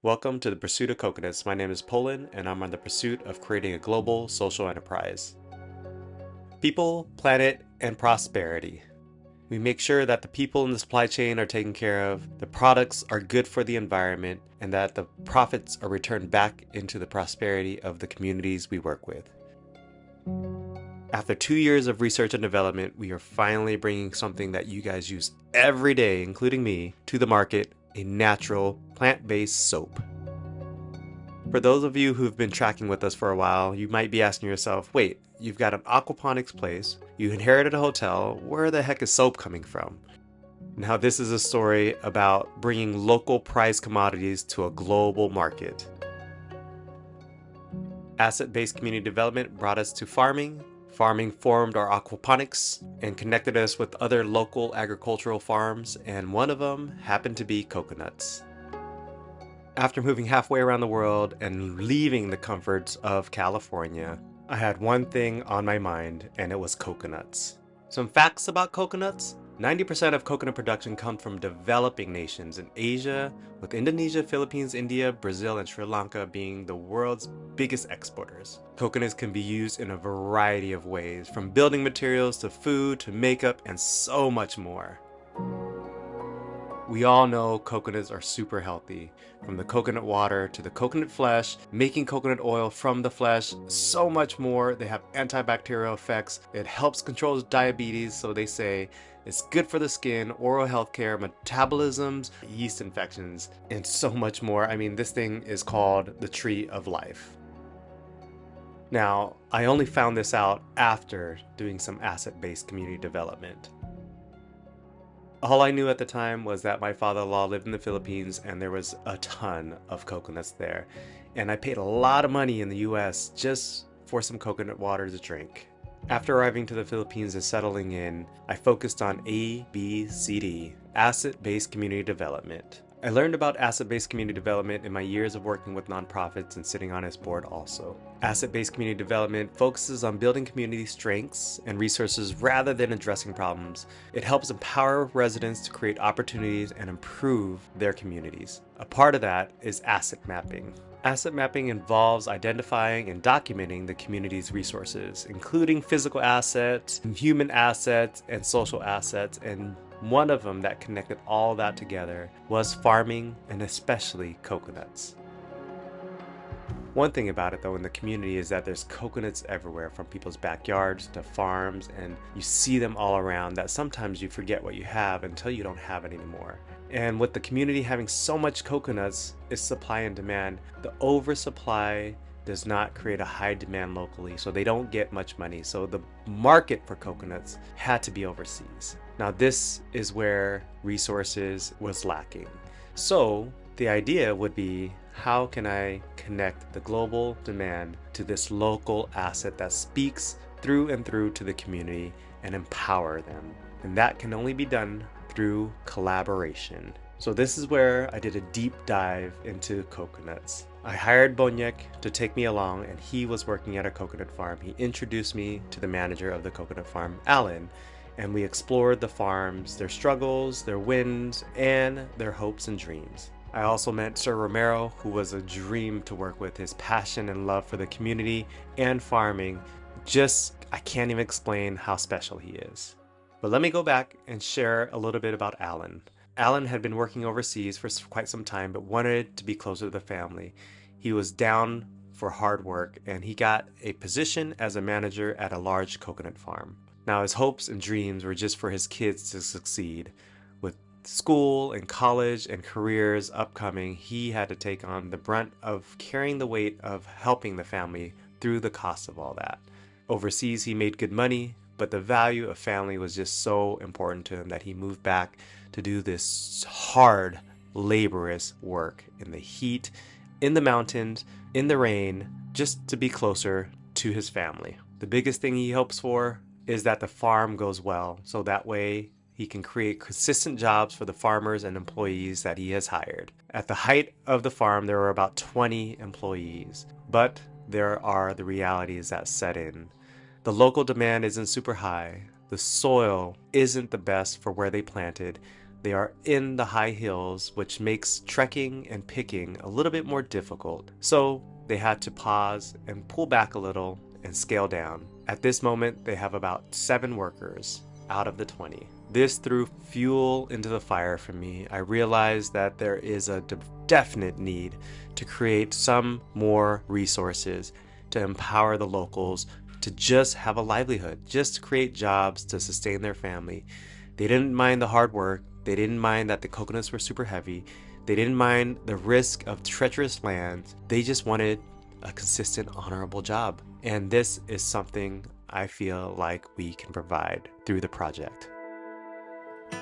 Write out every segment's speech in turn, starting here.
Welcome to the Pursuit of Coconuts. My name is Poland, and I'm on the pursuit of creating a global social enterprise. People, planet, and prosperity. We make sure that the people in the supply chain are taken care of, the products are good for the environment, and that the profits are returned back into the prosperity of the communities we work with. After 2 years of research and development, we are finally bringing something that you guys use every day, including me, to the market, a natural, plant-based soap. For those of you who've been tracking with us for a while, you might be asking yourself, wait, you've got an aquaponics place, you inherited a hotel, where the heck is soap coming from? Now this is a story about bringing local price commodities to a global market. Asset-based community development brought us to farming. Farming formed our aquaponics and connected us with other local agricultural farms, and one of them happened to be coconuts. After moving halfway around the world and leaving the comforts of California, I had one thing on my mind, and it was coconuts. Some facts about coconuts: 90% of coconut production comes from developing nations in Asia, with Indonesia, Philippines, India, Brazil, and Sri Lanka being the world's biggest exporters. Coconuts can be used in a variety of ways, from building materials to food to makeup and so much more. We all know coconuts are super healthy, from the coconut water to the coconut flesh, making coconut oil from the flesh, so much more. They have antibacterial effects. It helps control diabetes, so they say it's good for the skin, oral health care, metabolisms, yeast infections, and so much more. I mean, this thing is called the tree of life. Now, I only found this out after doing some asset-based community development. All I knew at the time was that my father-in-law lived in the Philippines and there was a ton of coconuts there. And I paid a lot of money in the US just for some coconut water to drink. After arriving to the Philippines and settling in, I focused on ABCD, Asset-Based Community Development. I learned about asset-based community development in my years of working with nonprofits and sitting on its board also. Asset-based community development focuses on building community strengths and resources rather than addressing problems. It helps empower residents to create opportunities and improve their communities. A part of that is asset mapping. Asset mapping involves identifying and documenting the community's resources, including physical assets, human assets, and social assets, and one of them that connected all that together was farming, and especially coconuts. One thing about it though in the community is that there's coconuts everywhere, from people's backyards to farms, and you see them all around that sometimes you forget what you have until you don't have it anymore. And with the community having so much coconuts, it's supply and demand. The oversupply does not create a high demand locally, so they don't get much money. So the market for coconuts had to be overseas. Now this is where resources was lacking. So the idea would be, how can I connect the global demand to this local asset that speaks through and through to the community and empower them? And that can only be done through collaboration. So this is where I did a deep dive into coconuts. I hired Bonyek to take me along, and he was working at a coconut farm. He introduced me to the manager of the coconut farm, Alan, and we explored the farms, their struggles, their wins, and their hopes and dreams. I also met Sir Romero, who was a dream to work with. His passion and love for the community and farming, I can't even explain how special he is. But let me go back and share a little bit about Alan. Alan had been working overseas for quite some time, but wanted to be closer to the family. He was down for hard work, and he got a position as a manager at a large coconut farm. Now his hopes and dreams were just for his kids to succeed. With school and college and careers upcoming, he had to take on the brunt of carrying the weight of helping the family through the cost of all that. Overseas he made good money, but the value of family was just so important to him that he moved back to do this hard, laborious work in the heat, in the mountains, in the rain, just to be closer to his family. The biggest thing he hopes for is that the farm goes well, so that way he can create consistent jobs for the farmers and employees that he has hired. At the height of the farm, there were about 20 employees, but there are the realities that set in. The local demand isn't super high. The soil isn't the best for where they planted. They are in the high hills, which makes trekking and picking a little bit more difficult. So they had to pause and pull back a little and scale down. At this moment, they have about 7 workers out of the 20. This threw fuel into the fire for me. I realized that there is a definite need to create some more resources to empower the locals to just have a livelihood, just to create jobs to sustain their family. They didn't mind the hard work. They didn't mind that the coconuts were super heavy. They didn't mind the risk of treacherous lands. They just wanted a consistent, honorable job. And this is something I feel like we can provide through the project.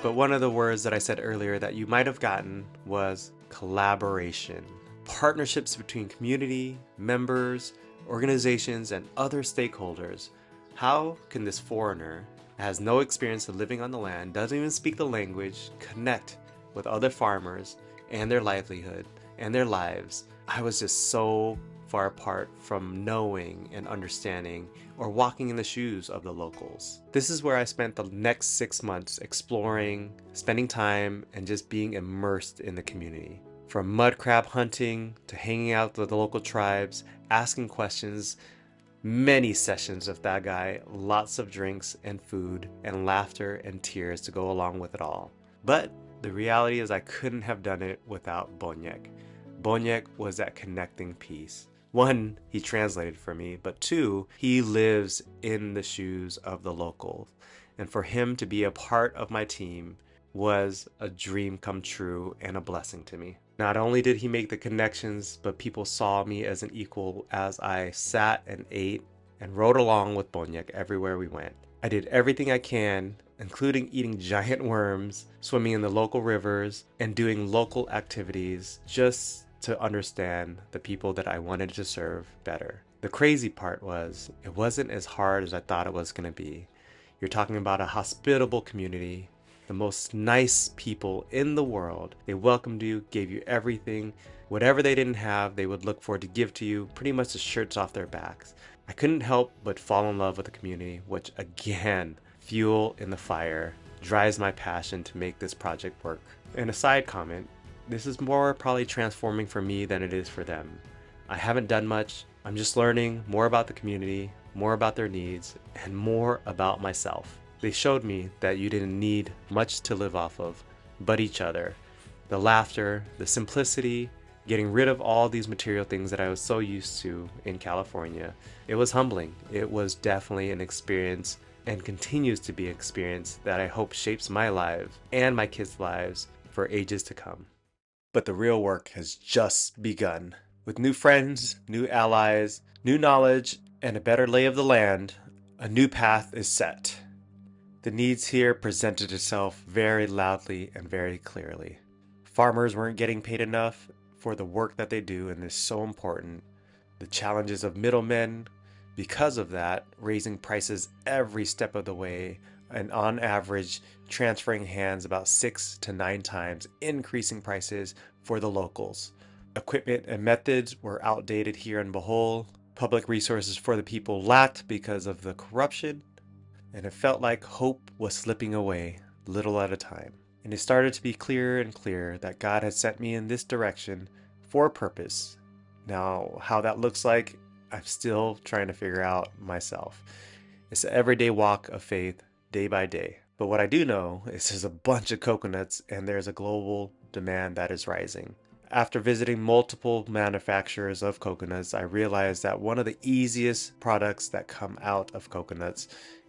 But one of the words that I said earlier that you might have gotten was collaboration. Partnerships between community, members, organizations, and other stakeholders. How can this foreigner that has no experience of living on the land, doesn't even speak the language, connect with other farmers and their livelihood and their lives? I was just so far apart from knowing and understanding or walking in the shoes of the locals. This is where I spent the next 6 months exploring, spending time, and just being immersed in the community. From mud crab hunting to hanging out with the local tribes, asking questions, many sessions with that guy, lots of drinks and food and laughter and tears to go along with it all. But the reality is I couldn't have done it without Boniek. Boniek was that connecting piece. 1, he translated for me, but 2, he lives in the shoes of the locals. And for him to be a part of my team was a dream come true and a blessing to me. Not only did he make the connections, but people saw me as an equal as I sat and ate and rode along with Boniek everywhere we went. I did everything I can, including eating giant worms, swimming in the local rivers, and doing local activities just to understand the people that I wanted to serve better. The crazy part was, it wasn't as hard as I thought it was going to be. You're talking about a hospitable community, the most nice people in the world. They welcomed you, gave you everything. Whatever they didn't have, they would look forward to give to you, pretty much the shirts off their backs. I couldn't help but fall in love with the community, which again, fuel in the fire, drives my passion to make this project work. And a side comment, this is more probably transforming for me than it is for them. I haven't done much. I'm just learning more about the community, more about their needs, and more about myself. They showed me that you didn't need much to live off of, but each other. The laughter, the simplicity, getting rid of all these material things that I was so used to in California. It was humbling. It was definitely an experience and continues to be an experience that I hope shapes my life and my kids' lives for ages to come. But the real work has just begun. With new friends, new allies, new knowledge, and a better lay of the land, a new path is set. The needs here presented itself very loudly and very clearly. Farmers weren't getting paid enough for the work that they do, and it's so important. The challenges of middlemen, because of that, raising prices every step of the way, and on average, transferring hands about 6 to 9 times, increasing prices for the locals. Equipment and methods were outdated here in Bohol. Public resources for the people lacked because of the corruption, and it felt like hope was slipping away, little at a time. And it started to be clearer and clearer that God had sent me in this direction for a purpose. Now, how that looks like, I'm still trying to figure out myself. It's an everyday walk of faith, day by day. But what I do know is there's a bunch of coconuts and there's a global demand that is rising. After visiting multiple manufacturers of coconuts, I realized that one of the easiest products that come out of coconuts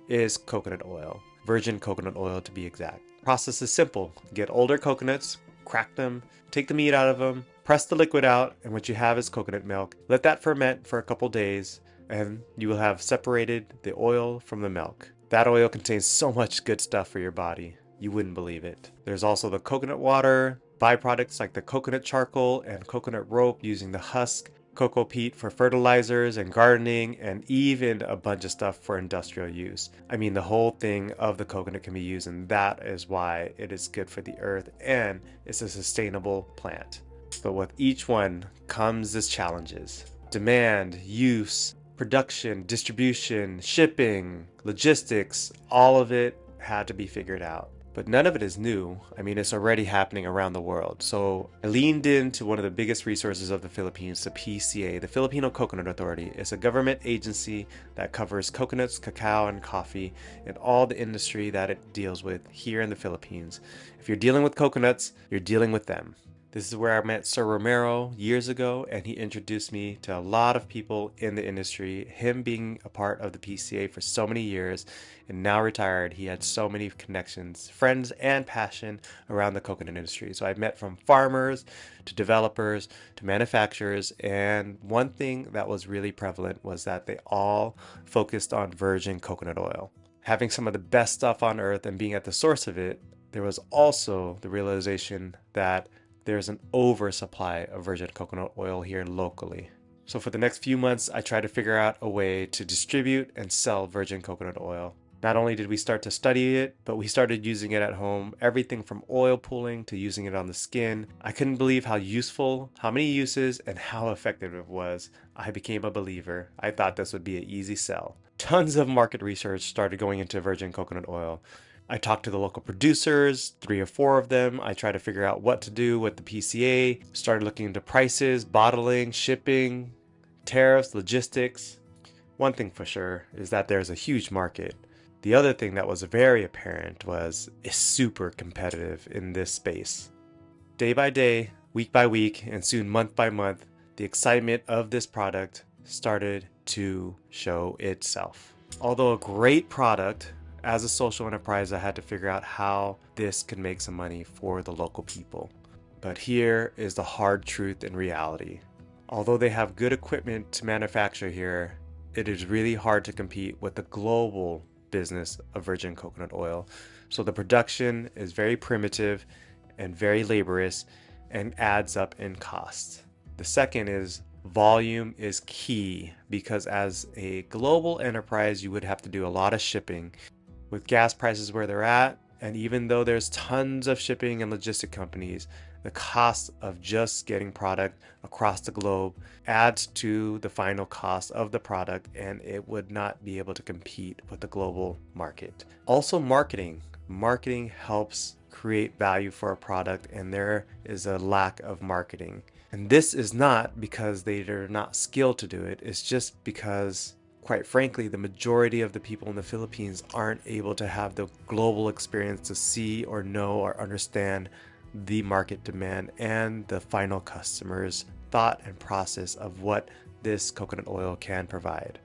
is coconut oil. Virgin coconut oil to be exact. Process is simple. Get older coconuts, crack them, take the meat out of them, press the liquid out, and what you have is coconut milk. Let that ferment for a couple days, and you will have separated the oil from the milk. That oil contains so much good stuff for your body. You wouldn't believe it. There's also the coconut water, byproducts like the coconut charcoal and coconut rope using the husk, cocoa peat for fertilizers and gardening, and even a bunch of stuff for industrial use. I mean, the whole thing of the coconut can be used, and that is why it is good for the earth and it's a sustainable plant. But with each one comes its challenges. Demand, use, production, distribution, shipping, logistics, all of it had to be figured out. But none of it is new. I mean, it's already happening around the world. So I leaned into one of the biggest resources of the Philippines, the PCA, the Filipino Coconut Authority. It's a government agency that covers coconuts, cacao, and coffee and all the industry that it deals with here in the Philippines. If you're dealing with coconuts, you're dealing with them. This is where I met Sir Romero years ago, and he introduced me to a lot of people in the industry. Him being a part of the PCA for so many years and now retired, he had so many connections, friends, and passion around the coconut industry. So I've met from farmers to developers to manufacturers, and one thing that was really prevalent was that they all focused on virgin coconut oil. Having some of the best stuff on earth and being at the source of it, there was also the realization that there's an oversupply of virgin coconut oil here locally. So for the next few months, I tried to figure out a way to distribute and sell virgin coconut oil. Not only did we start to study it, but we started using it at home, everything from oil pulling to using it on the skin. I couldn't believe how useful, how many uses, and how effective it was. I became a believer. I thought this would be an easy sell. Tons of market research started going into virgin coconut oil. I talked to the local producers, 3 or 4 of them. I tried to figure out what to do with the PCA, started looking into prices, bottling, shipping, tariffs, logistics. One thing for sure is that there's a huge market. The other thing that was very apparent was it's super competitive in this space. Day by day, week by week, and soon month by month, the excitement of this product started to show itself. Although a great product, as a social enterprise, I had to figure out how this could make some money for the local people. But here is the hard truth and reality. Although they have good equipment to manufacture here, it is really hard to compete with the global business of virgin coconut oil. So the production is very primitive and very laborious and adds up in cost. The second is volume is key, because as a global enterprise, you would have to do a lot of shipping. With gas prices where they're at, and even though there's tons of shipping and logistic companies, the cost of just getting product across the globe adds to the final cost of the product, and it would not be able to compete with the global market. Also, marketing. Marketing helps create value for a product, and there is a lack of marketing. And this is not because they are not skilled to do it, it's just because, quite frankly, the majority of the people in the Philippines aren't able to have the global experience to see or know or understand the market demand and the final customer's thought and process of what this coconut oil can provide.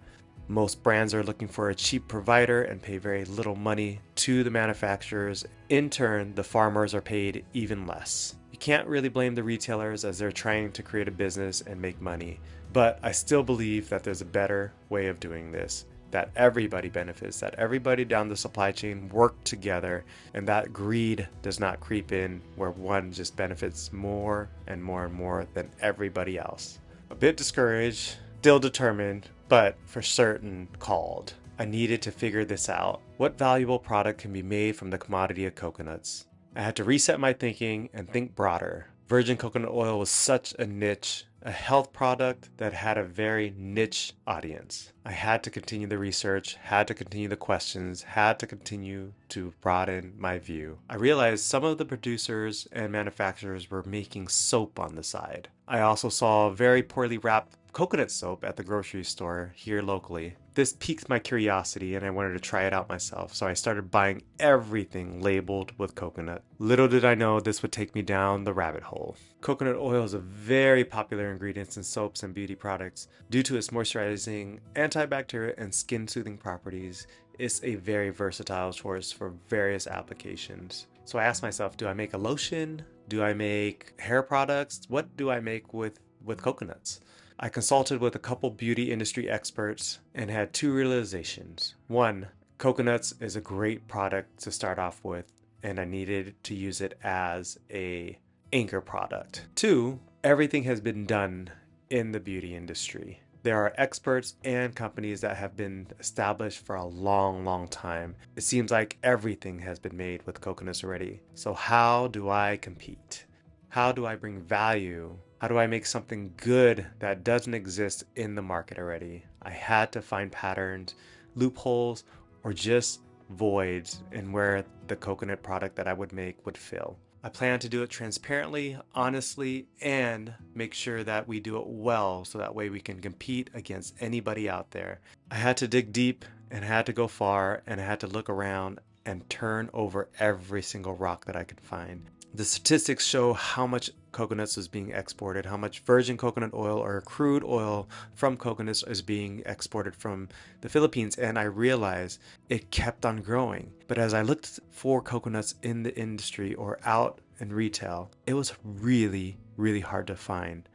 Most brands are looking for a cheap provider and pay very little money to the manufacturers. In turn, the farmers are paid even less. You can't really blame the retailers, as they're trying to create a business and make money. But I still believe that there's a better way of doing this, that everybody benefits, that everybody down the supply chain work together, and that greed does not creep in where one just benefits more and more and more than everybody else. A bit discouraged, still determined, but for certain called. I needed to figure this out. What valuable product can be made from the commodity of coconuts? I had to reset my thinking and think broader. Virgin coconut oil was such a niche, a health product that had a very niche audience. I had to continue the research, had to continue the questions, had to continue to broaden my view. I realized some of the producers and manufacturers were making soap on the side. I also saw very poorly wrapped coconut soap at the grocery store here locally. This piqued my curiosity and I wanted to try it out myself, so I started buying everything labeled with coconut. Little did I know this would take me down the rabbit hole. Coconut oil is a very popular ingredient in soaps and beauty products. Due to its moisturizing, antibacterial, and skin-soothing properties, it's a very versatile choice for various applications. So I asked myself, do I make a lotion? Do I make hair products? What do I make with coconuts? I consulted with a couple beauty industry experts and had 2 realizations. 1, coconuts is a great product to start off with, and I needed to use it as an anchor product. 2, everything has been done in the beauty industry. There are experts and companies that have been established for a long time. It seems like everything has been made with coconuts already. So how do I compete? How do I bring value? How do I make something good that doesn't exist in the market already? I had to find patterns, loopholes, or just voids in where the coconut product that I would make would fill. I plan to do it transparently, honestly, and make sure that we do it well so that way we can compete against anybody out there. I had to dig deep and I had to go far and I had to look around and turn over every single rock that I could find. The statistics show how much coconuts is being exported, how much virgin coconut oil or crude oil from coconuts is being exported from the Philippines, and I realized it kept on growing. But as I looked for coconuts in the industry or out in retail, it was really, really hard to find.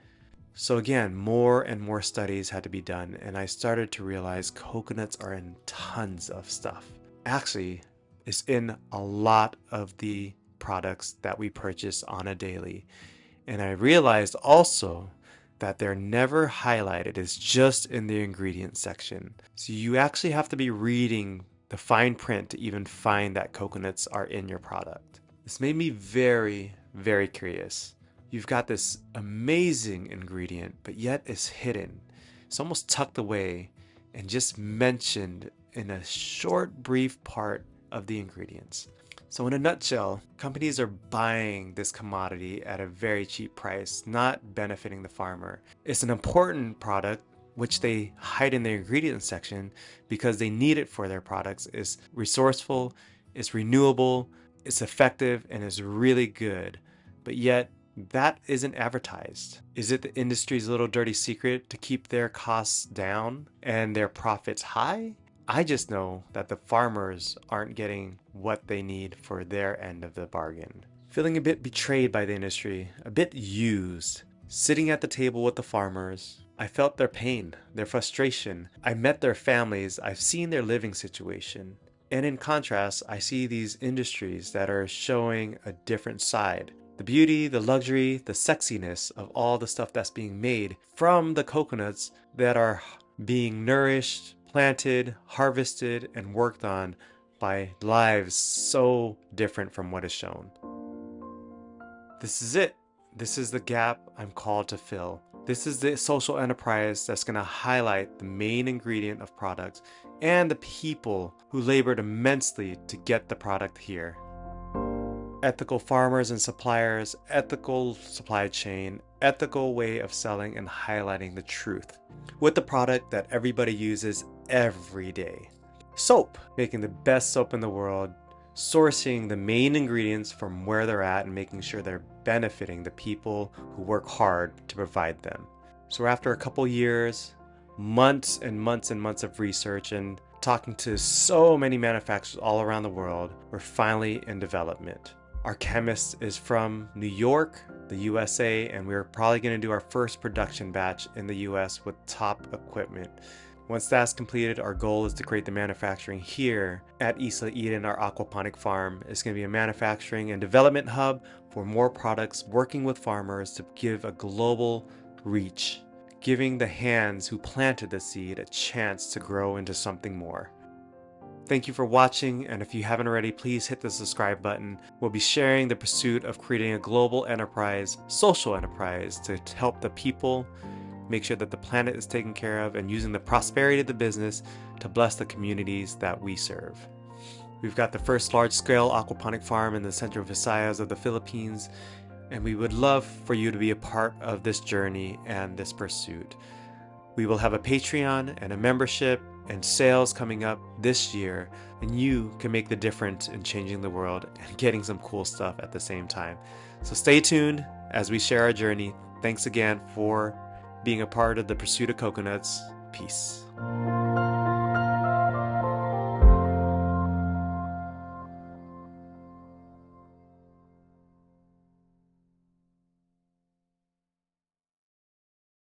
So again, more and more studies had to be done, and I started to realize coconuts are in tons of stuff. Actually, it's in a lot of the products that we purchase on a daily. And I realized also that they're never highlighted. It's just in the ingredient section. So you actually have to be reading the fine print to even find that coconuts are in your product. This made me very, very curious. You've got this amazing ingredient, but yet it's hidden. It's almost tucked away and just mentioned in a short, brief part of the ingredients. So in a nutshell, companies are buying this commodity at a very cheap price, not benefiting the farmer. It's an important product which they hide in the ingredient section because they need it for their products. It's resourceful, it's renewable, it's effective, and it's really good. But yet, that isn't advertised. Is it the industry's little dirty secret to keep their costs down and their profits high? I just know that the farmers aren't getting what they need for their end of the bargain. Feeling a bit betrayed by the industry, a bit used. Sitting at the table with the farmers, I felt their pain, their frustration. I met their families, I've seen their living situation. And in contrast, I see these industries that are showing a different side. The beauty, the luxury, the sexiness of all the stuff that's being made from the coconuts that are being nourished, planted, harvested, and worked on by lives so different from what is shown. This is it. This is the gap I'm called to fill. This is the social enterprise that's going to highlight the main ingredient of products and the people who labored immensely to get the product here. Ethical farmers and suppliers, ethical supply chain, ethical way of selling and highlighting the truth with the product that everybody uses every day. Soap, making the best soap in the world, sourcing the main ingredients from where they're at and making sure they're benefiting the people who work hard to provide them. So after a couple years, months and months and months of research and talking to so many manufacturers all around the world, we're finally in development. Our chemist is from New York, the USA, and we're probably going to do our first production batch in the US with top equipment. Once that's completed, our goal is to create the manufacturing here at Isla Eden, our aquaponic farm. It's going to be a manufacturing and development hub for more products, working with farmers to give a global reach, giving the hands who planted the seed a chance to grow into something more. Thank you for watching, and if you haven't already, please hit the subscribe button. We'll be sharing the pursuit of creating a global enterprise, social enterprise, to help the people, make sure that the planet is taken care of, and using the prosperity of the business to bless the communities that we serve. We've got the first large-scale aquaponic farm in the Central Visayas of the Philippines, and we would love for you to be a part of this journey and this pursuit. We will have a Patreon and a membership and sales coming up this year, and you can make the difference in changing the world and getting some cool stuff at the same time. So stay tuned as we share our journey. Thanks again for being a part of the pursuit of coconuts. Peace.